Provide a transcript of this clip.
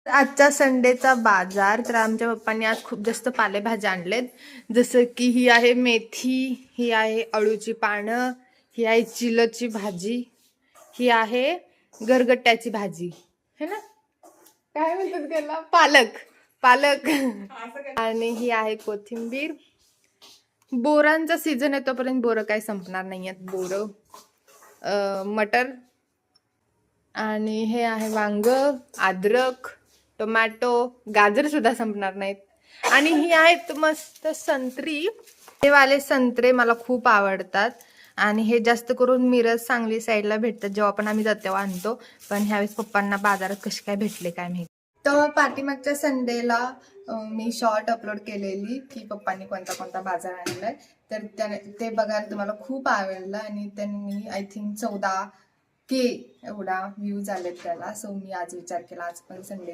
आजचा संडेचा बाजार. तर आमच्या पप्पांनी आज खूप जास्त पालेभाज्या आणलेत. जसं की ही आहे मेथी, ही आहे अळूची पानं, ही आहे चिलची भाजी, ही आहे गरगट्ट्याची भाजी, है ना, काय म्हणतात त्याला, पालक पालक आणि ही आहे कोथिंबीर. बोरांचा सीझन आहे तोपर्यंत बोरं काही संपणार नाही आहेत. बोरं, मटर, आणि हे आहे वांग, अद्रक, टोमॅटो, गाजर सुद्धा संपणार नाहीत. आणि ही आहेत मस्त संत्री. हे वाले संत्रे मला खूप आवडतात आणि हे जास्त करून मिरज सांगली साईडला भेटतात. जेव्हा पण आम्ही जातो तेव्हा आणतो. पण ह्यावेळेस पप्पांना बाजारात कसे काय भेटले काय माहिती. तर पाठीमागच्या संडेला मी शॉर्ट अपलोड केलेली की पप्पांनी कोणता कोणता बाजार आणलाय. तर ते बघायला तुम्हाला खूप आवडलं आणि त्यांनी आय थिंक 14K एवढा व्ह्यूज आलेत त्याला. सो मी आज विचार केला आज पण संडे